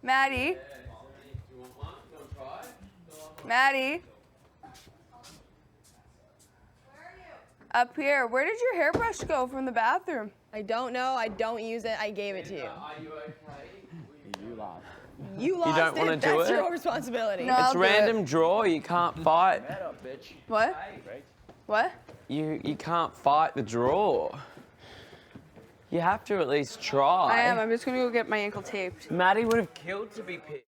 Maddie? Maddie? Up here. Where did your hairbrush go from the bathroom? I don't know. I don't use it. I gave it to you. Are you okay? You lost. You lost don't wanna it. do That's it? your responsibility. No. I'll It's do random draw. You can't fight. Head up, bitch. What? What? You can't fight the draw. You have to at least try. I am. I'm just gonna go get my ankle taped. Maddie would have killed to be picked.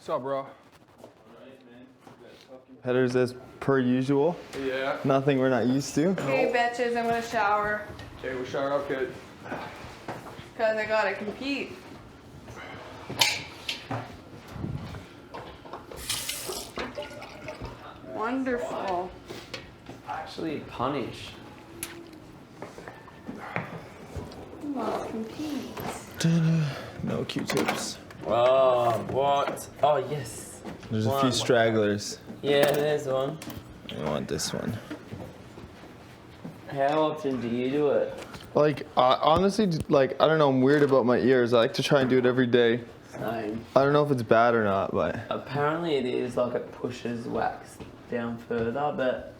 What's up, bro? Headers as per usual. Yeah. Nothing we're not used to. Hey, bitches, I'm gonna shower. Okay, we're showering up good. Because I gotta compete. Wonderful. Actually punish. Let's compete. No Q-tips. Oh, what? Oh, yes. There's a One. few stragglers. Yeah, there's one. I want this one. How often do you do it? Like, honestly, like, I don't know, I'm weird about my ears. I like to try and do it every day. Same. I don't know if it's bad or not, but... Apparently it is, like it pushes wax down further, but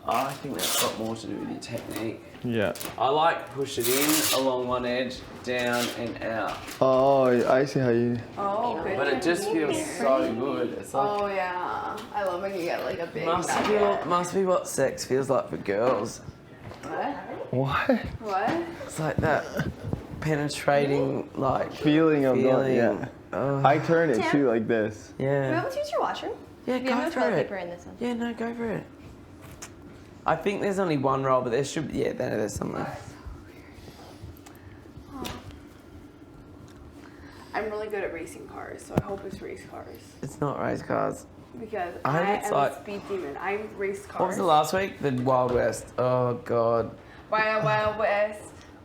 I think that's got more to do with your technique. Yeah. I like push it in along one edge, down and out. Oh, I see how you... Oh, good. But it just feels so good. It's like Oh yeah, I love when you get like a big must be what sex feels like for girls. What? What? What? It's like that penetrating, like Feeling of feeling. yeah. Oh, I turn it too like this. Do we yeah. able to use your washroom? Yeah, We have go no for toilet it. paper in this one. Yeah, no, go for it. I think there's only one roll, but there should be, yeah, there's something. I'm really good at racing cars, so I hope it's race cars. It's not race cars. Because I I hope it's am like- a speed demon. I race cars. What was the last week? The Wild West. Oh, God. Wild Wild West.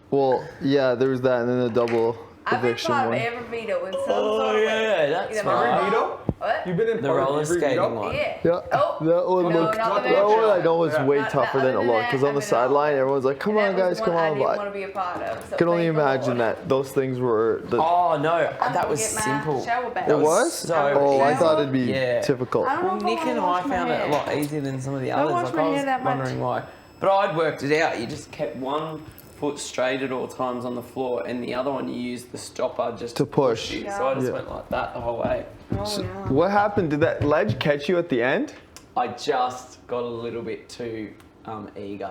Well, yeah, there was that and then the double I've been eviction part of one. every veto in some Oh, sort of yeah, way. that's Either right. my- Vito? What? You've been in The part of roller every skating Vito? one. Yeah. Yeah, Oh. that one No, looked. not the That Vito. one I know was Yeah. way Not tougher the than it other looked. than Because that, on the I've been on. sideline, everyone's like, "Come And on, that was guys, the come one I on!" didn't want But to be a part of. So I can only thank imagine Lord. that those things were. Oh, no, I'm that was gonna get my simple. shower back. It was? So Oh, I easy. thought it'd be Yeah. difficult. I don't know Well, if Nick and I wash my found it a hair. lot easier than some of the I others. wash Like, my I hair was that much. wondering why. But I'd worked it out. You just kept one foot straight at all times on the floor, and the other one you used the stopper just To push. you. So I just Yeah. went like that the whole way. Oh, yeah. What happened? Did that ledge catch you at the end? I just got a little bit too eager.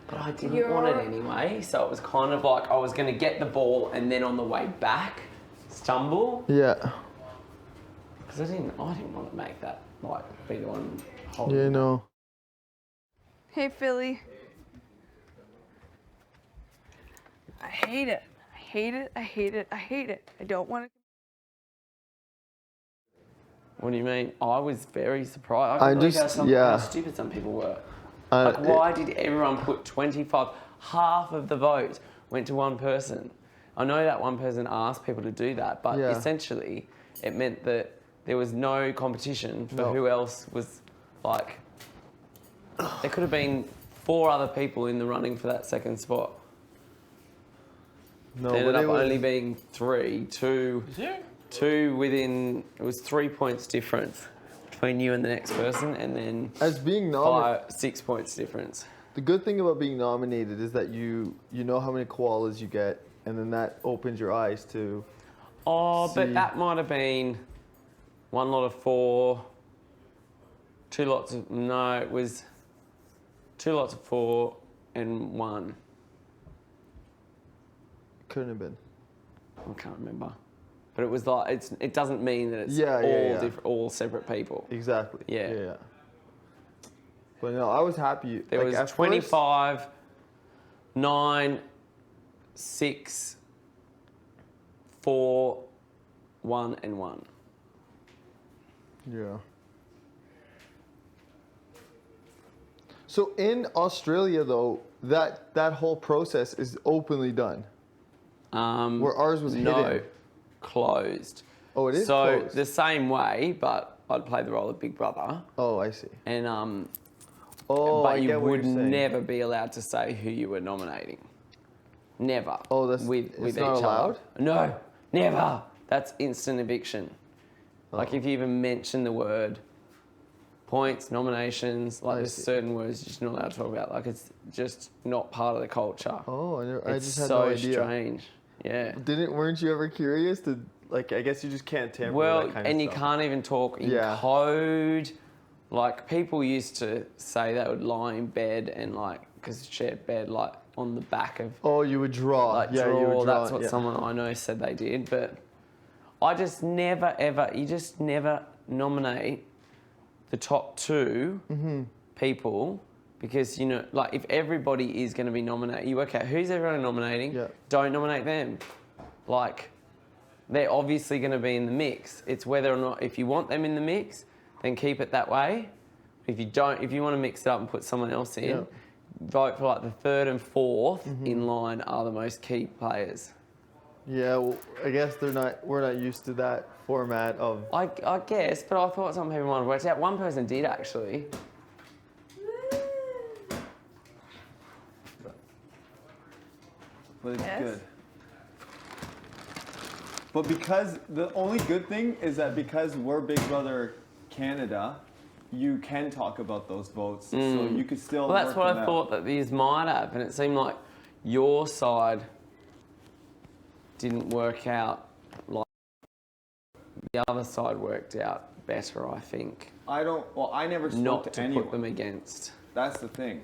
But I didn't want it anyway, so it was kind of like I was going to get the ball and then on the way back, stumble. Yeah. Because I didn't want to make that, like, be the one holding. Yeah, no. Hey, Philly. I hate it. I hate it. I hate it. I hate it. I don't want to. What do you mean? I was very surprised. I couldn't believe just- how yeah. stupid some people were. Like, why did everyone put 25? Half of the vote went to one person. I know that one person asked people to do that, but Yeah. essentially it meant that there was no competition for No. who else was, like, there could have been 4 other people in the running for that second spot. No, There ended but up it was, only being 3, two within, it was 3 points difference between you and the next person, and then as being nominated. 6 points difference. The good thing about being nominated is that you know how many koalas you get, and then that opens your eyes to. Oh, See. but that might have been 1 lot of 4, 2 lots of, no, it was 2 lots of 4 and 1. Couldn't have been. I can't remember. But it was like, it doesn't mean that it's Yeah, all yeah, yeah. all separate people. Exactly. Yeah. Yeah. But no, I was happy. There like, was at first- 25, 9, 6, 4, 1 and 1. Yeah. So in Australia, though, that whole process is openly done. Where ours was no, hidden. closed. Oh, it is So closed. the same way, but I'd play the role of Big Brother, Oh, I see. and Oh, but I you get what would you're saying. never be allowed to say who you were nominating. Never. Oh, that's- with it's each not allowed? other. No, never. That's instant eviction. Like Oh. if you even mention the word points, nominations, like I there's see. certain words you're just not allowed to talk about. Like it's just not part of the culture. Oh, I It's just had so no idea. strange. Yeah. Weren't you ever curious to, like, I guess you just can't tamper with Well, that kind of and you stuff. can't even talk in Yeah. code. Like people used to say they would lie in bed and like, because shared bed, like on the back of Oh, you would draw. like yeah, draw. you would draw. That's what yeah. someone I know said they did, but I just never ever. You just never nominate the top 2 Mm-hmm. people because you know, like if everybody is going to be nominated, you work out who's everyone nominating. Yeah. Don't nominate them. Like they're obviously going to be in the mix. It's whether or not if you want them in the mix, then keep it that way. If you don't, if you want to mix it up and put someone else in, Yeah. vote for like the 3rd and 4th Mm-hmm. in line are the most key players. Yeah, well, I guess we're not used to that format of. I guess, but I thought some people might have worked out. One person did actually. but it's Yes. good. But because the only good thing is that because we're Big Brother Canada, you can talk about those votes, so you could still. Well, that's work what them I out. thought that these might have, and it seemed like your side didn't work out like the other side worked out better, I think. I don't. Well, I never spoke Not to to anyone. put them against. That's the thing.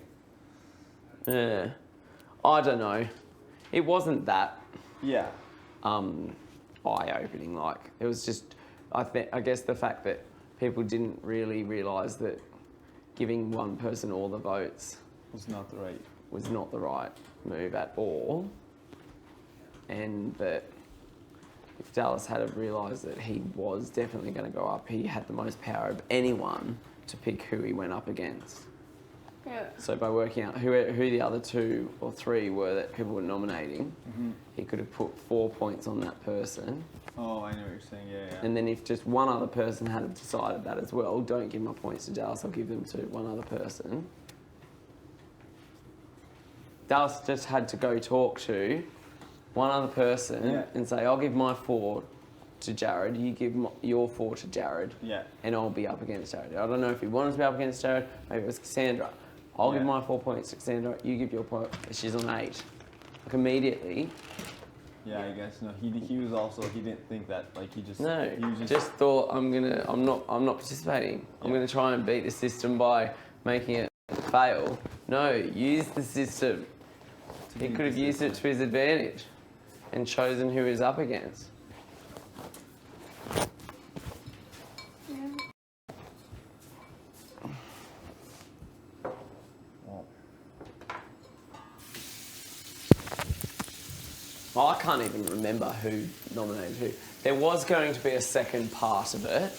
Yeah. I don't know. It wasn't that Yeah. eye-opening. Like, it was just, I guess the fact that people didn't really realise that giving one person all the votes Was not the right. was not the right move at all, and that if Dallas had realised that he was definitely going to go up, he had the most power of anyone to pick who he went up against. Yeah. So by working out who the other 2 or 3 were that people were nominating, he could have put 4 points on that person. Oh, I know what you're saying. Yeah. And then if just one other person had decided that as well, don't give my points to Dallas, I'll give them to one other person. Dallas just had to go talk to one other person and say, I'll give my 4 to Jared, you give your 4 to Jared, and I'll be up against Jared. I don't know if he wanted to be up against Jared, maybe it was Cassandra. I'll give my 4 points to Cassandra, you give your point, she's on 8. Like immediately. Yeah, I guess no. He was also he didn't think that like he just No, he was just thought I'm not participating. I'm gonna try and beat the system by making it fail. No, use the system. He could have used it to his advantage and chosen who he's up against. Well, I can't even remember who nominated who. There was going to be a second part of it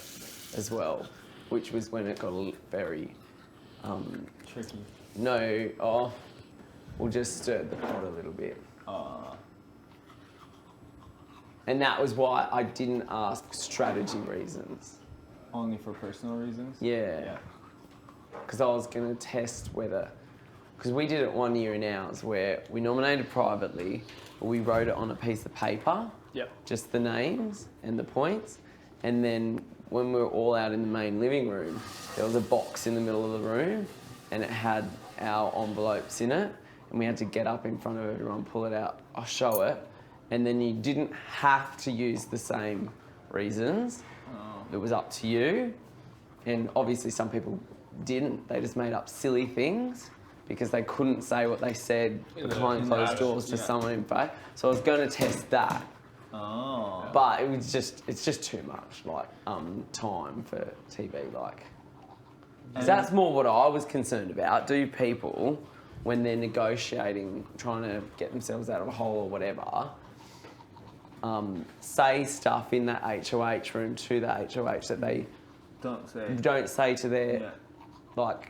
as well, which was when it got very tricky. No, we'll just stir the pot a little bit. And that was why I didn't ask strategy reasons. Only for personal reasons? Yeah. Because I was going to test whether... Because we did it one year in ours where we nominated privately, but we wrote it on a piece of paper. Yep. Just the names and the points. And then when we were all out in the main living room, there was a box in the middle of the room and it had our envelopes in it. And we had to get up in front of everyone, pull it out, I'll show it. And then you didn't have to use the same reasons. It was up to you. And obviously some people didn't. They just made up silly things because they couldn't say what they said behind closed doors to someone in face. So I was going to test that. But it's just too much, like, time for TV, like. 'Cause that's more what I was concerned about. Do people, when they're negotiating, trying to get themselves out of a hole or whatever, say stuff in that HOH room to the HOH that they don't say to their like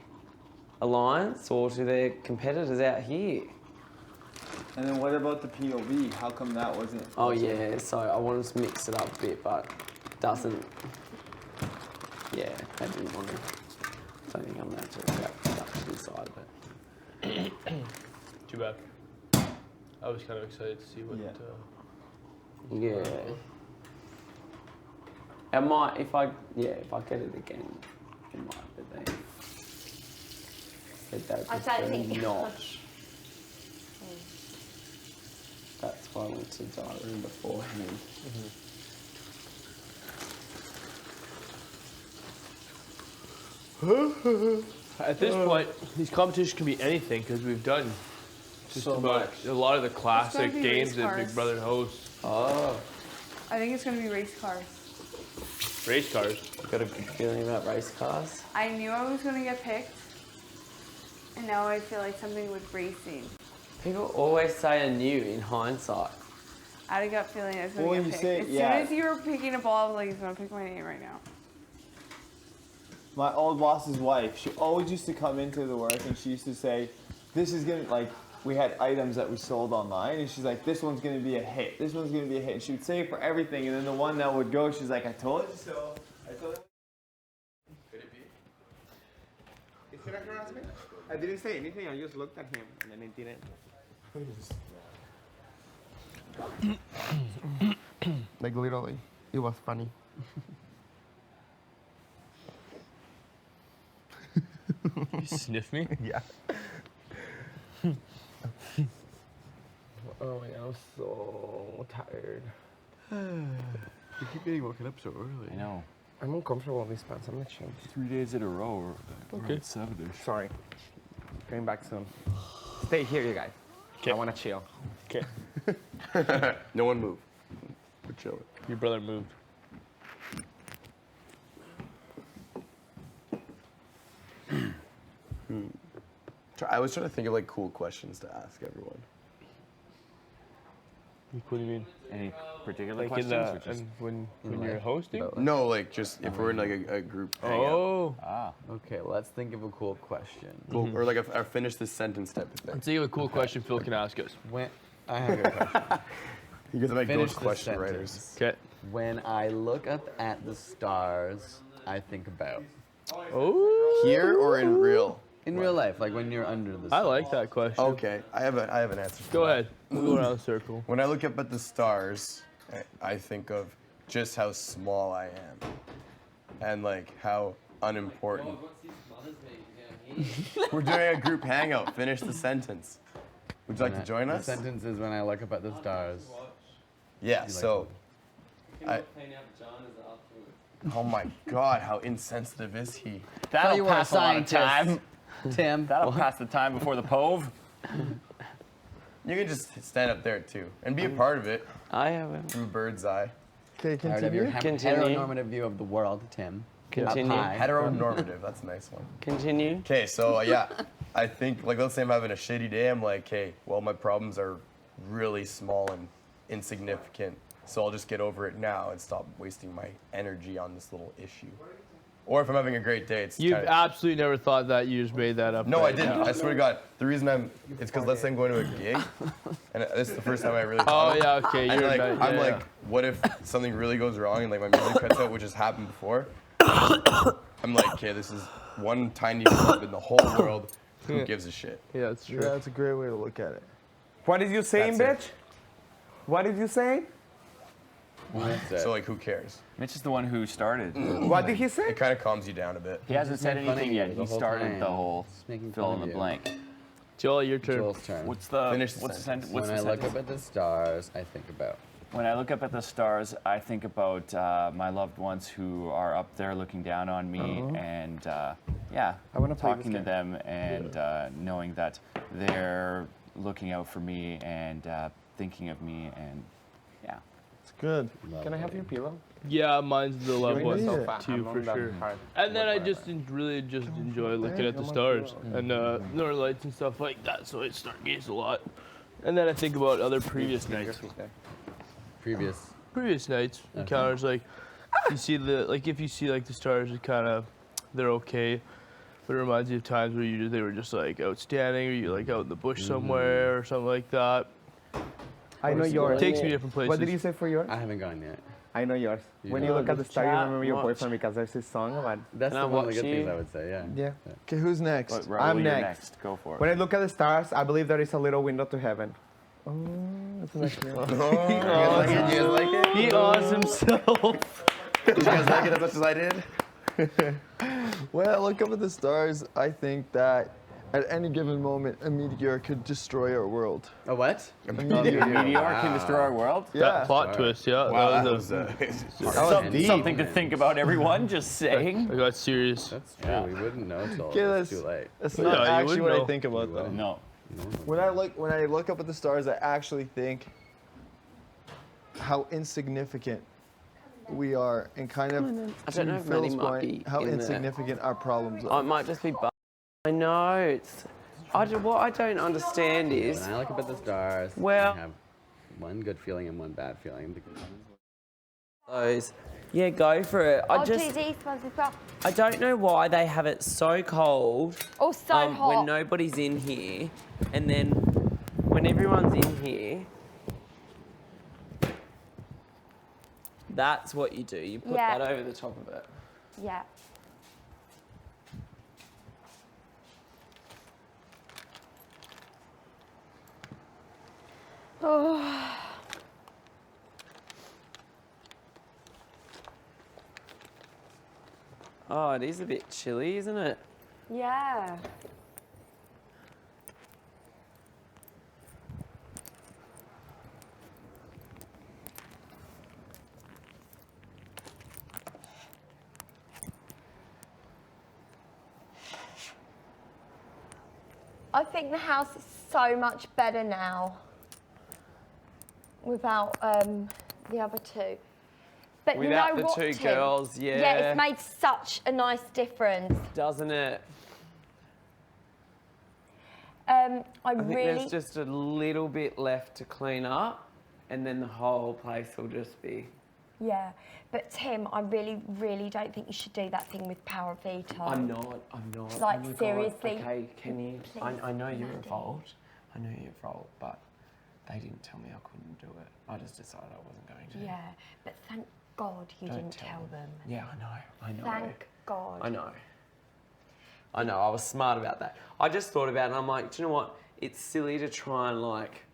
alliance or to their competitors out here. And then what about the POV? How come that wasn't? Oh yeah, so I wanted to mix it up a bit, but doesn't. Yeah, they didn't want to. I don't think I'm allowed to talk about the production side of it. Too bad. I was kind of excited to see what. Yeah. I might, if I get it again, it might, but then they prefer not. That's why I went to the diary room beforehand. At this point, these competitions can be anything because we've done just so about much. a lot of the classic be games race that cars. Big Brother hosts. Oh, I think it's gonna be race cars. Race cars. got a good feeling about race cars. I knew I was gonna get picked, and now I feel like something with racing. People always say I knew in hindsight. I had a gut feeling I was gonna Well, get you picked. say- As yeah. soon as you were picking a ball, I was like, he's gonna pick my name right now. My old boss's wife, she always used to come into the work and she used to say, this is gonna, like, we had items that we sold online and she's like, this one's gonna be a hit, this one's gonna be a hit. And she would say it for everything and then the one that would go, she's like, I told you so. I told you. Could it be? Is it harassment? I didn't say anything, I just looked at him and then I didn't. Like literally, it was funny. You sniff me? Yeah. Oh my god, I'm so tired. You keep getting woken up so early. I know. I'm uncomfortable in these pants. I'm gonna change. 3 days in a row. Okay. 7-ish. Sorry. Going back soon. Stay here, you guys. 'Kay. I wanna chill. Okay. No one move. We're chilling. Your brother moved. I was trying to think of like cool questions to ask everyone. What do you mean? Any particular Like in questions? the, or just... and when you're hosting? No, like just if we're in like a group hangout. Oh. Ah. Okay, let's think of a cool question. Cool. Or like a finish this sentence type of thing. Let's think of a cool question Phil can ask us. When I have a question. You guys are like Finish those this question sentence. writers. Okay. When I look up at the stars, I think about. Oh. Here or in real? In real life, like when you're under the I stars. like that question. Okay, I have an answer. For Go that. ahead. We'll go around the circle. When I look up at the stars, I think of just how small I am, and like how unimportant. We're doing a group hangout. Finish the sentence. Would you like to join us? The sentence is when I look up at the stars. Yeah. So. Oh my God! How insensitive is he? That'll you were a pass a lot of scientist. time. Tim. That'll pass the time before the pove. You can just stand up there too and be a part of it I have a from a bird's eye. Okay, part of your continue. heteronormative view of the world, Tim. Continue. Up high. Heteronormative. That's a nice one. Continue. Okay, so yeah, I think like let's say I'm having a shitty day. I'm like, hey, well my problems are really small and insignificant, so I'll just get over it now and stop wasting my energy on this little issue. Or if I'm having a great day, it's You've kinda, absolutely never thought that. You just made that up. no, right I didn't. now. I swear to God, the reason it's because let's say I'm going to a gig, and this is the first time I really. Oh thought of it. yeah, okay. And You're like, not, I'm yeah, like, what if something really goes wrong and like my music cuts out, which has happened before? I'm like, okay, this is one tiny blip in the whole world. Who gives a shit? yeah, that's true. Yeah, that's a great way to look at it. What did you say, That's bitch? What did you say? That's it. So like, who cares? Mitch is the one who started. What did he say? It kind of calms you down a bit. He hasn't said making fun of anything you yet. the He whole started time. the whole Just making fill fun in of the you. blank. Joel, your turn. Joel's turn. What's the Finish the what's the sentence? What's When the I look sentence? up at the stars, I think about. When I look up at the stars, I think about my loved ones who are up there looking down on me, and yeah, I wanna play talking this to them and knowing that they're looking out for me and thinking of me, and yeah. It's good. Can I have your pillow? Yeah, mine's the loved me one so fast. too, I'm for not that sure. hard. And then I just really just enjoy looking at the stars and northern lights and stuff like that. So I stargaze a lot. And then I think about other previous nights. Previous nights encounters, like you see if you see like the stars, it kind of they're okay. But it reminds you of times where they were just like outstanding, or you like out in the bush somewhere or something like that. I know It yours. takes me different places. What did you say for yours? I haven't gone yet. I know yours. You When know. you look at the star, you Chat, remember your watch. boyfriend because there's this song about. That's Can I one of the watch good things you? I would say, yeah. Yeah. Okay, who's next? But Raul, I'm you're next. Go for it. When I look at the stars, I believe there is a little window to heaven. Oh, that's nice. You guys like it? He owns himself. You guys like it as much as I did? When I look up at the stars, I think that at any given moment, a meteor could destroy our world. A what? A Meteor can destroy our world. Yeah. That plot twist, yeah. Wow, that was Something to think about, everyone. Just saying. I got serious. That's true. Yeah. We wouldn't know till Okay, it's that's- too late. That's Yeah, not you actually would what I know. think about though. No. When I look up at the stars, I actually think how insignificant we are, and kind of I don't know if Phil's Melly might point, be how in there. insignificant our problems Oh, are. it might just be. I know. It's. What I don't understand is. When I look up at the stars, Well- I have one good feeling and one bad feeling. Those. Yeah, go for it. I don't know why they have it so cold. Oh, so hot. When nobody's in here, and then when everyone's in here, that's what you do. You put Yeah. that over the top of it. Yeah. Oh. Oh, it is a bit chilly, isn't it? Yeah. I think the house is so much better now without the other two. But Without you know the what, two Tim? girls, yeah. Yeah, it's made such a nice difference. Doesn't it? I I think really. there's just a little bit left to clean up, and then the whole place will just be. Yeah, but Tim, I really, really don't think you should do that thing with power veto. I'm not. Like, Oh my God. seriously? Okay, can you? Please, I know you're Maddie. involved. I know you're involved, but they didn't tell me I couldn't do it. I just decided I wasn't going to. Yeah, but thank God you Don't didn't tell tell them. Yeah, I know. Thank God. I know. I was smart about that. I just thought about it and I'm like, do you know what? It's silly to try and like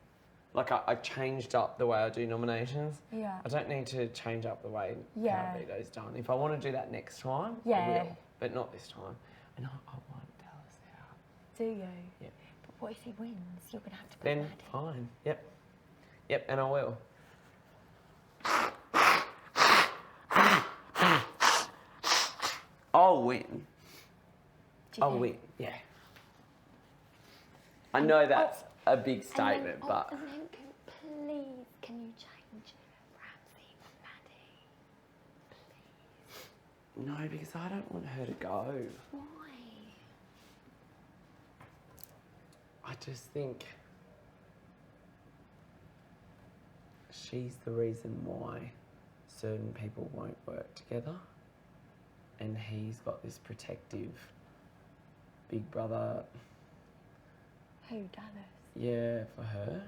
I changed up the way I do nominations. Yeah. I don't need to change up the way Yeah. Power Veto's done. If I want to do that next time, I Yeah. will. But not this time. And I want Dallas out. Do you? Yeah. But what if he wins? You're going to have to put Then Maddie. fine. Yep, and I will. I'll win. Do you I'll think? win, yeah. I know that's a big statement, but And then please, can you change Ramsey for Maddie? no, because I don't want her to go. Why? I just think she's the reason why certain people won't work together, and he's got this protective big brother. Who, Dallas? Yeah, for her.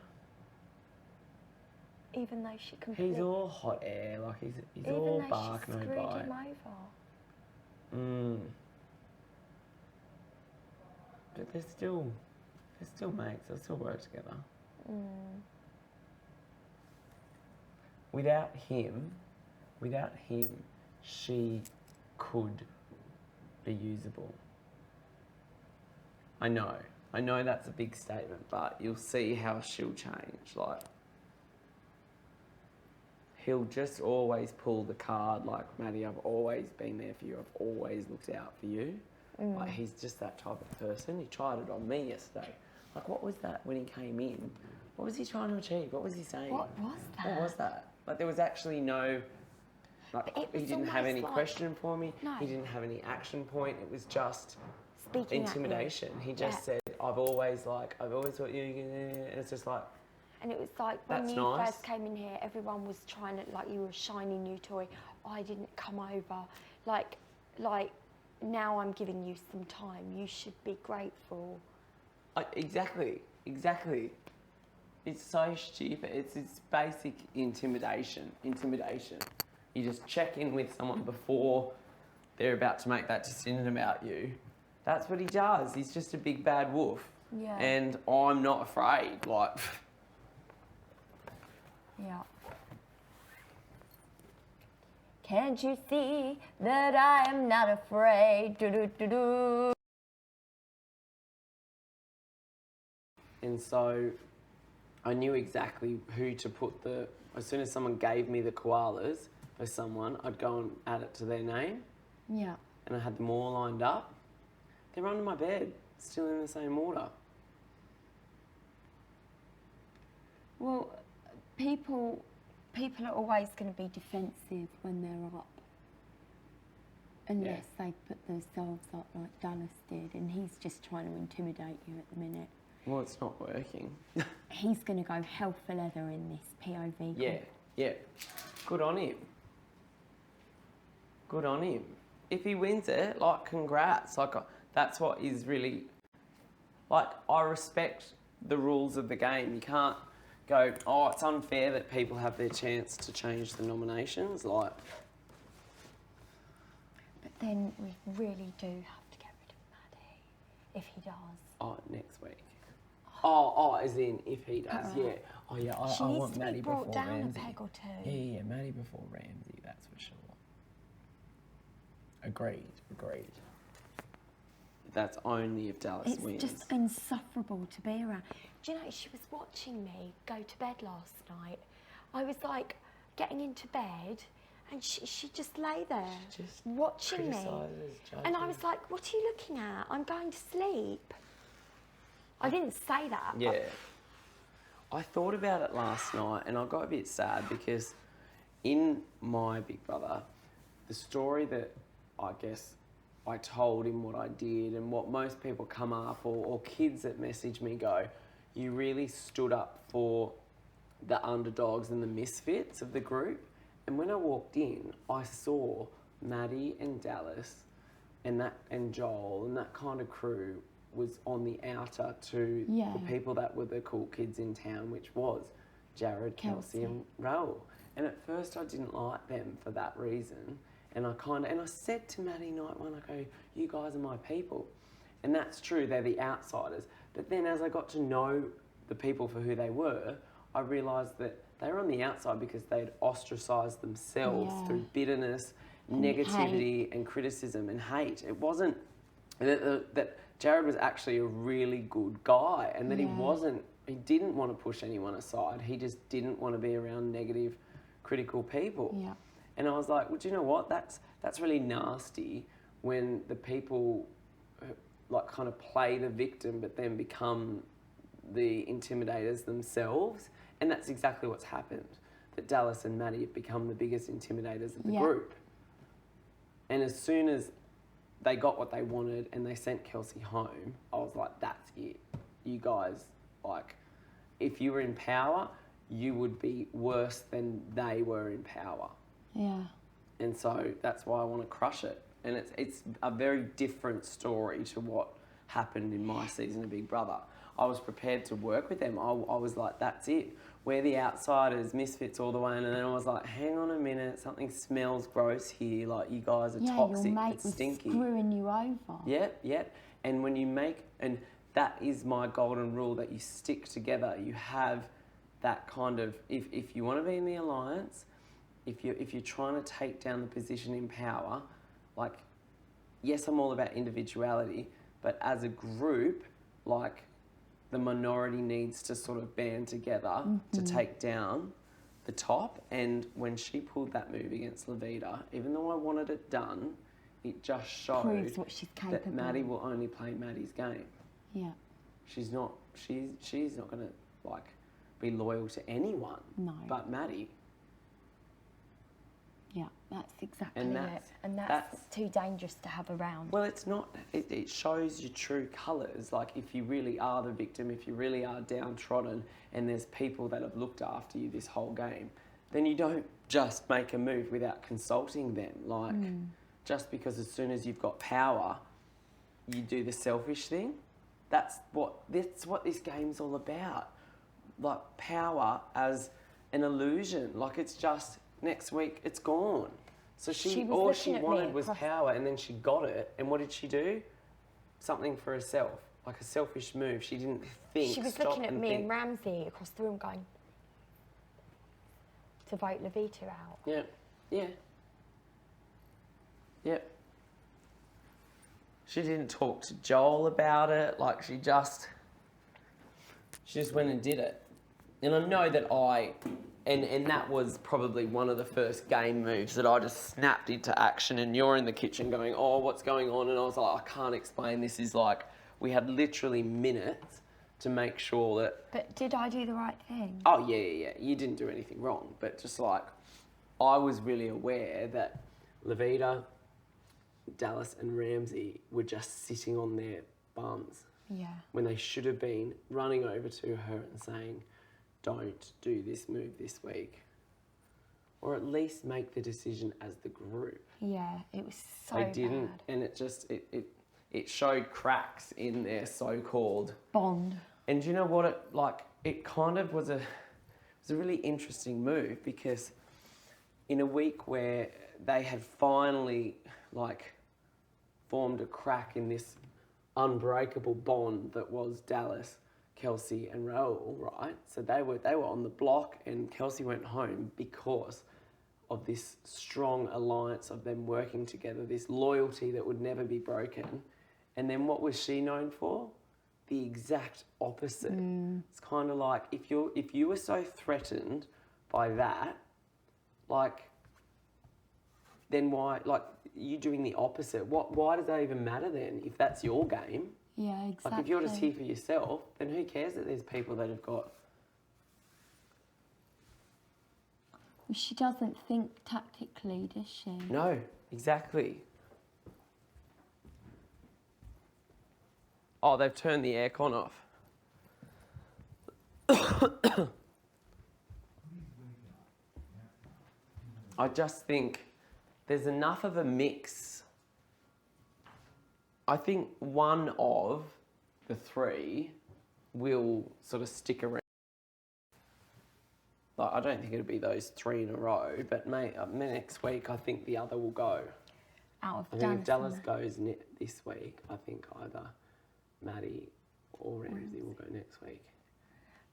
Even though she completely... He's all hot air, like he's Even all though bark, she no screwed bite. him over. But they're still mates. They'll still work together. Without him, she could be usable. I know that's a big statement, but you'll see how she'll change. Like, he'll just always pull the card like, Maddie, I've always been there for you. I've always looked out for you. Like, he's just that type of person. He tried it on me yesterday. Like, what was that when he came in? What was he trying to achieve? What was he saying? What was that? What was that? Like, there was actually no... Like, But it he was didn't have almost any like- question for me. No. He didn't have any action point. It was just Speaking at you. intimidation. He just Yeah. said, I've always thought you... And it's just like... And it was like when That's you nice. first came in here, everyone was trying to, like, you were a shiny new toy. I didn't come over. Like now I'm giving you some time. You should be grateful. Exactly. It's so stupid. It's basic intimidation. You just check in with someone before they're about to make that decision about you. That's what he does. He's just a big bad wolf. Yeah. And I'm not afraid. Like, Yeah. Can't you see that I am not afraid? Do do do do. and so I knew exactly who to put as soon as someone gave me the koalas for someone, I'd go and add it to their name. Yeah. And I had them all lined up. They're under my bed, still in the same order. Well, people are always going to be defensive when they're up. Unless they put themselves up like Dallas did, and he's just trying to intimidate you at the minute. Well, it's not working. He's going to go hell for leather in this POV. Yeah. Good on him. If he wins it, like, congrats. Like, that's what is really... Like, I respect the rules of the game. You can't go, oh, it's unfair that people have their chance to change the nominations. Like... But then we really do have to get rid of Maddie, if he does. Oh, next week. Oh, as in if he does, Alright. yeah. Oh, yeah, She I needs want to be Maddie brought before down a Ramsey. peg or two. Yeah, Maddie before Ramsey, that's for sure. Agreed. That's only if Dallas It's wins. just insufferable to be around. Do you know, she was watching me go to bed last night. I was like getting into bed and she just lay there Just watching me. criticises, And I judges. was like, what are you looking at? I'm going to sleep. I didn't say that. but- Yeah. I thought about it last night and I got a bit sad because in my Big Brother, the story that I guess I told him what I did and what most people come up or kids that message me go, you really stood up for the underdogs and the misfits of the group. And when I walked in, I saw Maddie and Dallas and Joel and that kind of crew was on the outer to Yeah. the people that were the cool kids in town, which was Jared, Kelsey and Raoul. And at first I didn't like them for that reason. And I said to Maddie night one, I go, you guys are my people. And that's true, they're the outsiders. But then as I got to know the people for who they were, I realised that they were on the outside because they'd ostracised themselves through bitterness, negativity and criticism and hate. It wasn't that Jared was actually a really good guy and that he didn't want to push anyone aside. He just didn't want to be around negative, critical people. Yeah. And I was like, well, do you know what? That's really nasty when the people like kind of play the victim but then become the intimidators themselves. And that's exactly what's happened. That Dallas and Maddie have become the biggest intimidators of the group. And as soon as they got what they wanted and they sent Kelsey home, I was like, that's it. You guys, like, if you were in power, you would be worse than they were in power. Yeah. And so that's why I want to crush it. And it's a very different story to what happened in my season of Big Brother. I was prepared to work with them. I was like, that's it. We're the outsiders, misfits all the way. And then I was like, hang on a minute, something smells gross here. Like, you guys are toxic, your mate it's was stinky. screwing you over. Yep. And when you and that is my golden rule, that you stick together. You have that kind of, if you want to be in the alliance, if you're trying to take down the position in power, like, yes, I'm all about individuality, but as a group, like, the minority needs to sort of band together to take down the top. And when she pulled that move against Levita, even though I wanted it done, it just showed Proves what she's capable that Maddie will only play Maddie's game. Yeah. She's not going to, like, be loyal to anyone but Maddie. Yeah, that's exactly And it. And that's too dangerous to have around. Well, it's not. It shows your true colours. Like, if you really are the victim, if you really are downtrodden, and there's people that have looked after you this whole game, then you don't just make a move without consulting them. Like, just because as soon as you've got power, you do the selfish thing. That's what this game's all about. Like, power as an illusion. Like, it's just next week it's gone. So all she wanted was power, and then she got it. And what did she do? Something for herself, like a selfish move. She didn't think. She was looking at me and Ramsey across the room going to vote Levita out. Yeah. She didn't talk to Joel about it. Like, she just went and did it. And I know that and that was probably one of the first game moves that I just snapped into action, and you're in the kitchen going, oh, what's going on? And I was like, I can't explain. This is like, we had literally minutes to make sure that... But did I do the right thing? Oh, yeah. You didn't do anything wrong. But just like, I was really aware that Levita, Dallas and Ramsey were just sitting on their bums. Yeah. When they should have been running over to her and saying, don't do this move this week. Or at least make the decision as the group. Yeah, it was so They didn't, bad. and it just, it showed cracks in their so-called... bond. And you know what, it kind of was a really interesting move, because in a week where they had finally, like, formed a crack in this unbreakable bond that was Dallas, Kelsey and Raoul, right? So they were on the block, and Kelsey went home because of this strong alliance of them working together, this loyalty that would never be broken. And then what was she known for? The exact opposite. It's kind of like if you were so threatened by that, like, then why, like, you doing the opposite? Why does that even matter then if that's your game? Yeah, exactly. Like, if you're just here for yourself, then who cares that there's people that have got... She doesn't think tactically, does she? No, exactly. Oh, they've turned the aircon off. I just think there's enough of a mix. I think one of the three will sort of stick around. Like, I don't think it'll be those three in a row, but next week I think the other will go. Out I of think if Dallas dancing. goes this week, I think either Maddie or Ramsey will go next week.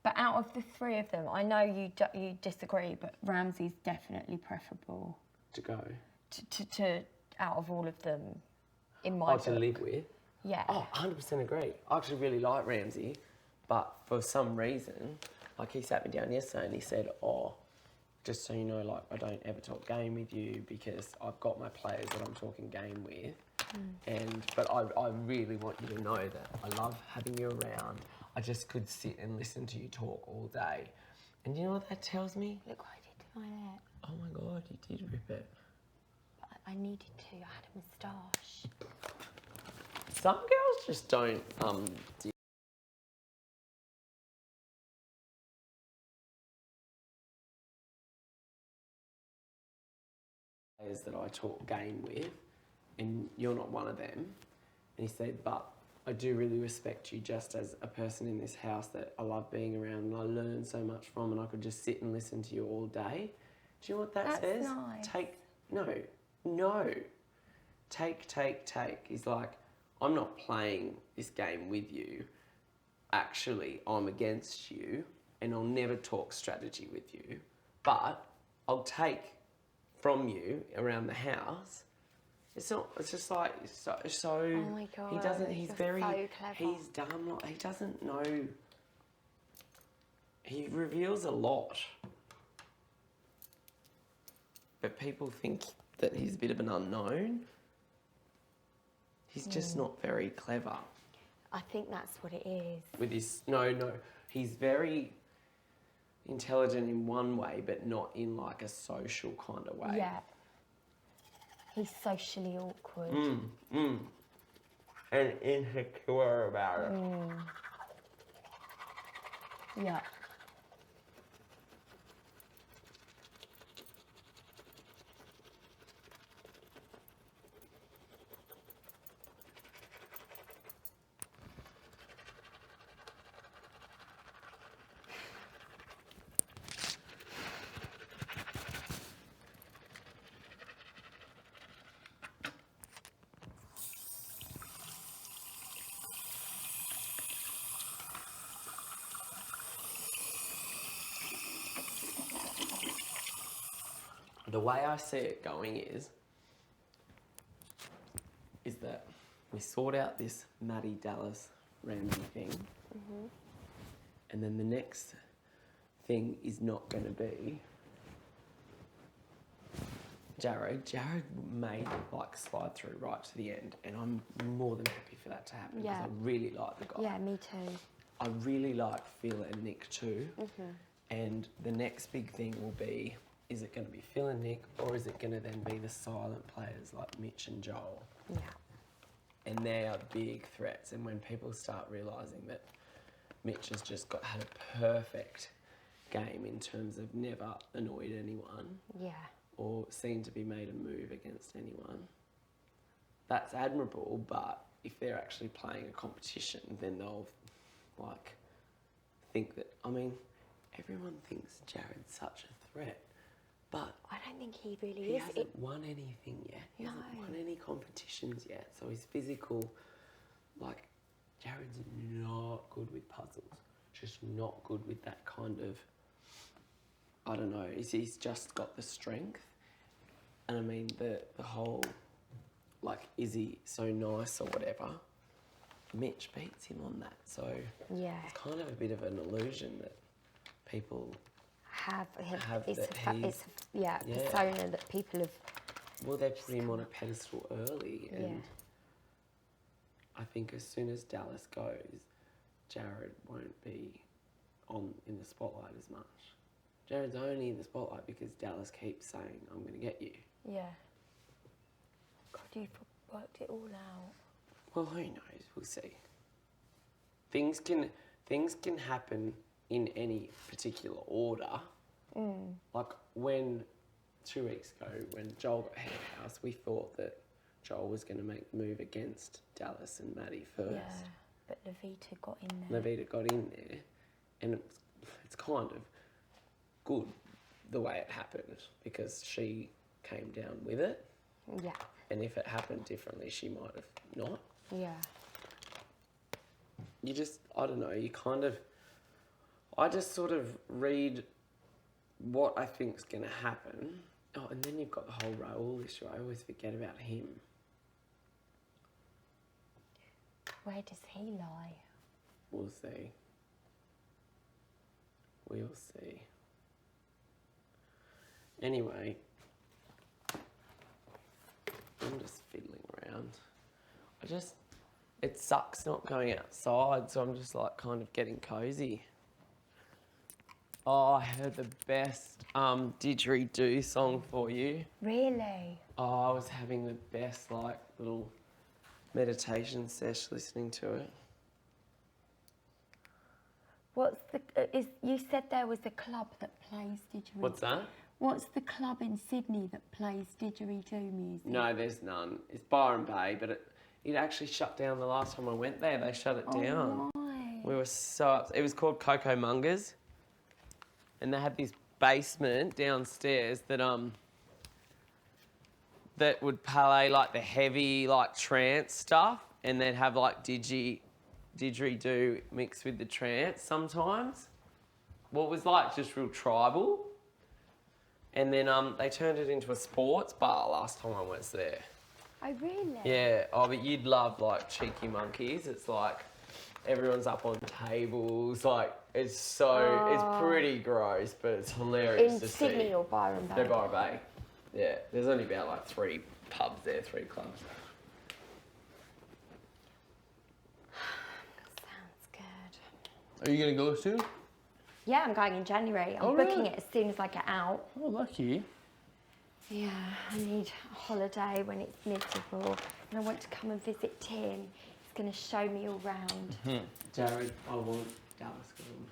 But out of the three of them, I know you disagree, but Ramsey's definitely preferable To go. to out of all of them, in my book. To live with? Yeah. Oh, 100% agree. I actually really like Ramsey, but for some reason, like, he sat me down yesterday and he said, oh, just so you know, like, I don't ever talk game with you because I've got my players that I'm talking game with. But I really want you to know that I love having you around. I just could sit and listen to you talk all day. And you know what that tells me? Look what I did to my hair. Oh my God, you did rip it. But I needed to. I had a moustache. Some girls just don't do players that I talk game with, and you're not one of them. And he said, but I do really respect you just as a person in this house that I love being around and I learn so much from, and I could just sit and listen to you all day. Do you know what that says? Nice. Take. He's like, I'm not playing this game with you. Actually, I'm against you, and I'll never talk strategy with you. But I'll take from you around the house. It's not. It's just like so. Oh my God, he doesn't. He's you're very. so clever. He's dumb. Like, he doesn't know. He reveals a lot, but people think that he's a bit of an unknown. He's just not very clever. I think that's what it is. With his no. He's very intelligent in one way, but not in like a social kind of way. Yeah. He's socially awkward. And insecure about it. Yeah. The way I see it going is that we sort out this Maddie Dallas Ramsey thing, and then the next thing is not going to be Jared. Jared may like slide through right to the end, and I'm more than happy for that to happen because I really like the guy. Yeah, me too. I really like Phil and Nick too, and the next big thing will be, is it going to be Phil and Nick, or is it going to then be the silent players like Mitch and Joel? Yeah. And they are big threats. And when people start realising that Mitch has just had a perfect game in terms of never annoyed anyone, or seemed to be made a move against anyone, that's admirable. But if they're actually playing a competition, then they'll like think that, I mean, everyone thinks Jared's such a threat. But I don't think he really he is. hasn't won anything yet. He hasn't won any competitions yet. So his physical, like, Jared's not good with puzzles. Just not good with that kind of, I don't know. He's just got the strength. And I mean, the whole, like, is he so nice or whatever? Mitch beats him on that. So Yeah. it's kind of a bit of an illusion that people It's that a he's- persona that people have. Well, they put him on a pedestal early, and I think as soon as Dallas goes, Jared won't be in the spotlight as much. Jared's only in the spotlight because Dallas keeps saying, "I'm going to get you." Yeah. God, you've worked it all out. Well, who knows? We'll see. Things can happen in any particular order. Like when 2 weeks ago, when Joel got head of house, we thought that Joel was going to make the move against Dallas and Maddie first. Yeah, but Levita got in there. Levita got in there, and it's kind of good the way it happened because she came down with it. Yeah. And if it happened differently, she might have not. Yeah. You just, I don't know, I just sort of read what I think's going to happen. Oh, and then you've got the whole Raoul issue. I always forget about him. Where does he lie? We'll see. We'll see. Anyway, I'm just fiddling around. It sucks not going outside, so I'm just like kind of getting cozy. Oh, I heard the best didgeridoo song for you. Really? Oh, I was having the best like little meditation sesh listening to it. What's the? You said there was a club that plays didgeridoo. What's that? What's the club in Sydney that plays didgeridoo music? No, there's none. It's Byron Bay, but it actually shut down the last time I went there. They shut it down. Why? We were so upset. It was called Coco Mungers, and they had this basement downstairs that would play like the heavy like trance stuff, and they'd have like didgeridoo mixed with the trance sometimes. Well, it was like just real tribal. And then they turned it into a sports bar last time I was there. Oh, really? Yeah. Oh, but you'd love like Cheeky Monkeys. It's like everyone's up on tables. Like it's pretty gross, but it's hilarious In to Sydney see. or Byron Bay? They're Byron Bay. Yeah. There's only about like 3 pubs there, 3 clubs. Sounds good. Are you gonna go soon? Yeah, I'm going in January. I'm booking it as soon as I get out. Oh, lucky. Yeah, I need a holiday when it's miserable. And I want to come and visit Tim. He's going to show me all round. Jared, I want Dallas gone.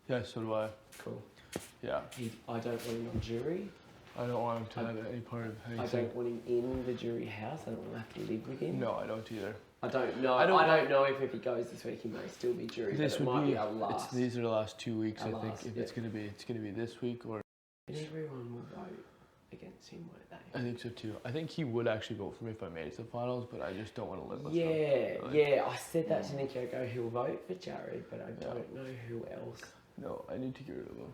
Yeah, so do I. Cool. Yeah. I don't want him on jury. I don't want him to have any part of anything. I don't want him in the jury house. I don't want to have to live with him. No, I don't either. I don't know. I don't know if he goes this week, he may still be jury. This but it would might be. be our last. These are the last 2 weeks. I Our think last, if yeah. it's gonna be this week or. And everyone will vote against him, won't they? I think so too. I think he would actually vote for me if I made it to the finals, but I just don't want to live with Yeah, him. Like, yeah. I said that to Nikki. I go, he'll vote for Jared, but I don't know who else. No, I need to get rid of him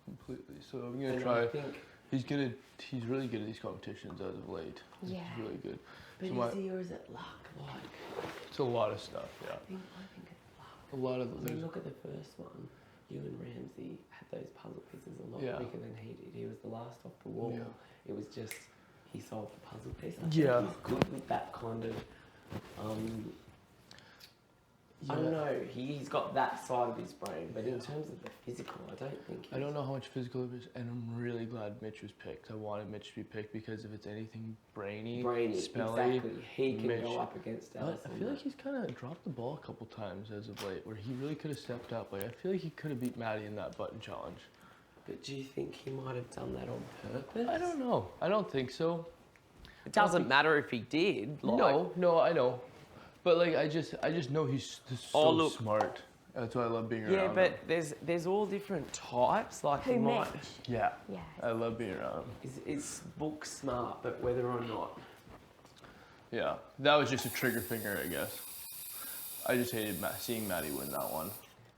completely. So I'm gonna And try. I think, He's really good at these competitions as of late. Yeah. He's really good. but So is he or is it luck? Like, it's a lot of stuff. Yeah. I think it's luck. A lot of I mean, look at the first one. You and Ramsey had those puzzle pieces a lot Yeah. quicker than he did. He was the last off the wall. Yeah. It was just he solved the puzzle piece. I Yeah. think he's good with that kind of. I don't know. He's got that side of his brain, but in terms of the physical, I don't think. I don't know how much physical it is, and I'm really glad Mitch was picked. I wanted Mitch to be picked because if it's anything brainy, spelly, exactly. He can Mitch. go up against Dallas. I feel like he's kind of dropped the ball a couple times as of late, where he really could have stepped up. Like I feel like he could have beat Maddie in that button challenge. But do you think he might have done that on purpose? I don't know. I don't think so. It doesn't matter if he did. Like, No, I know. But like I just know he's so smart. That's why I love being around him. Yeah, but there's all different types. Like Who, he might. Mitch? Yeah. Yeah. I love being around him. It's book smart, but whether or not. Yeah, that was just a trigger finger, I guess. I just hated seeing Maddie win that one.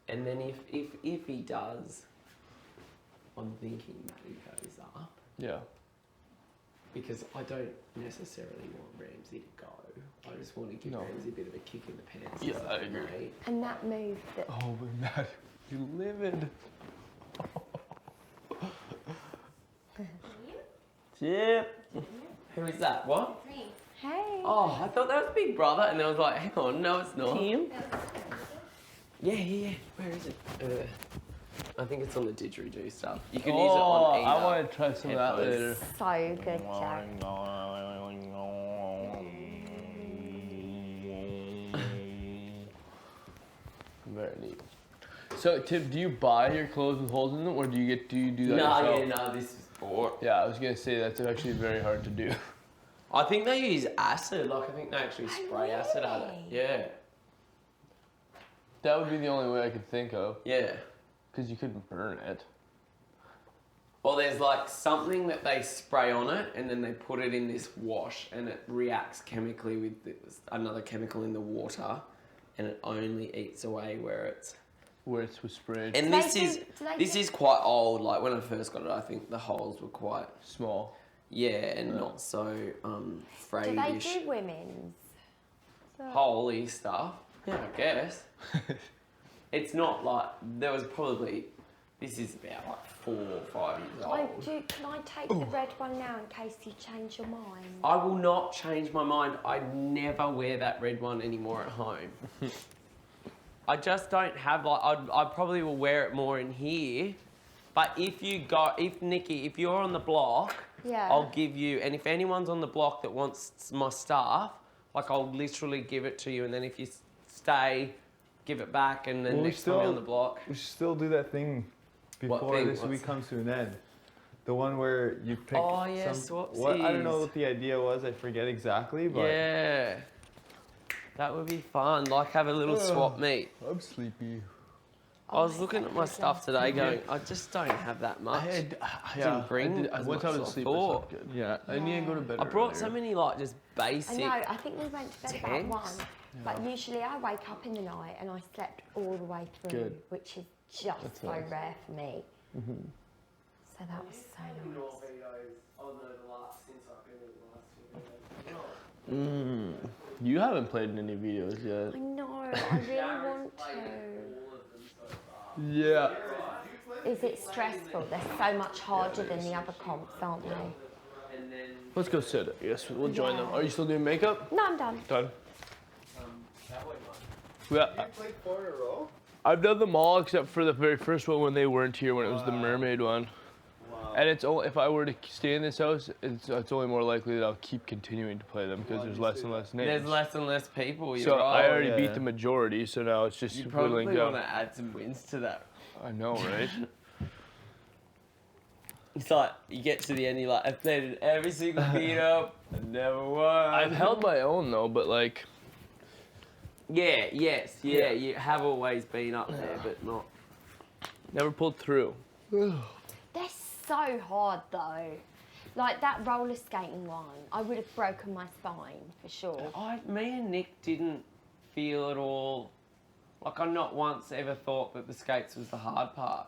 And then if he does, I'm thinking Maddie goes up. Yeah. because I don't necessarily want Ramsey to go. I just want to give Ramsey a bit of a kick in the pants. Yeah, I agree. And that move that. Oh, but Matt, you livid. Chip. Who is that? What? Hey. Oh, I thought that was Big Brother, and I was like, hang on, no, it's not. Team? Yeah. Where is it? I think it's on the didgeridoo stuff. You can use it on either. I want to try some of that later. So good, Jack. Very neat. So, Tim, do you buy your clothes with holes in them, or do you do that yourself? No, this is bought. Yeah, I was gonna say that's actually very hard to do. I think they use acid. Like I think they actually spray acid at it. Yeah. That would be the only way I could think of. Yeah. Because you couldn't burn it. Well, there's like something that they spray on it, and then they put it in this wash, and it reacts chemically with another chemical in the water, and it only eats away where it was sprayed. And this is quite old. Like when I first got it, I think the holes were quite small. Yeah, and not so frayedish. Do they do women's? Holy stuff. Yeah, I guess. It's not like there was probably. This is about like 4 or 5 years old. Can I take the red one now in case you change your mind? I will not change my mind. I never wear that red one anymore at home. I just don't have like. I probably will wear it more in here. But if Nikki, if you're on the block, yeah. I'll give you. And if anyone's on the block that wants my stuff, like I'll literally give it to you. And then if you stay, give it back. And then next time you're on the block, we should still do that thing before this week comes to an end. The one where you pick swapsies. I don't know what the idea was. I forget exactly, but yeah, that would be fun. Like have a little swap meet. I'm sleepy. I was looking at my stuff today, going, I just don't have that much. I didn't bring as much as I thought. Yeah, I need to go to bed. I brought so many like just basic. I know. I think we went to bed about 1. But usually I wake up in the night and I slept all the way through, which is just so rare for me. So that was so nice. You haven't played in any videos yet. I know. I really want to. Yeah. Is it stressful? They're so much harder than the other comps, aren't they? Let's go sit. I guess we'll join them. Are you still doing makeup? No, I'm done. Done. Yeah. You played 4 in a row? I've done them all except for the very first one when they weren't here, when it was the mermaid one. Wow. And it's only if I were to stay in this house, it's only more likely that I'll keep continuing to play them because there's less and less names. There's less and less people. So I already beat the majority, so now it's just whittling down. You probably want to add some wins to that. I know, right? It's like you get to the end, you're like, I've played in every single beat-up, I never won. I've held my own though, but like. Yeah, you have always been up there, but not. Never pulled through. They're so hard though. Like that roller skating one, I would have broken my spine for sure. Me and Nick didn't feel at all. Like I not once ever thought that the skates was the hard part.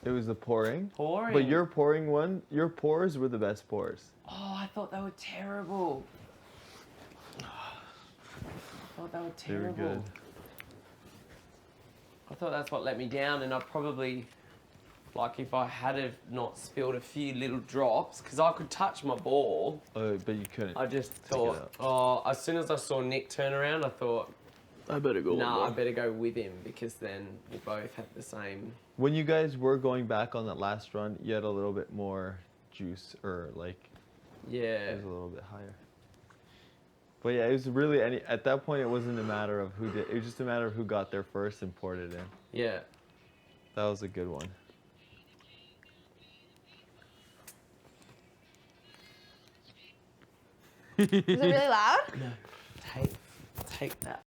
It was the pouring. Pouring. But your pouring one, your pours were the best pours. Oh, I thought they were terrible. I thought they were terrible. They were good. I thought that's what let me down, and I probably, like, if I had have not spilled a few little drops, because I could touch my ball. Oh, but you couldn't. I just thought, as soon as I saw Nick turn around, I thought, I better go. I better go with him, because then we both had the same. When you guys were going back on that last run, you had a little bit more juice, or like, it was a little bit higher. But yeah, it was really at that point it wasn't a matter of who did. It was just a matter of who got there first and poured it in. Yeah. That was a good one. Was it really loud? No. Take that.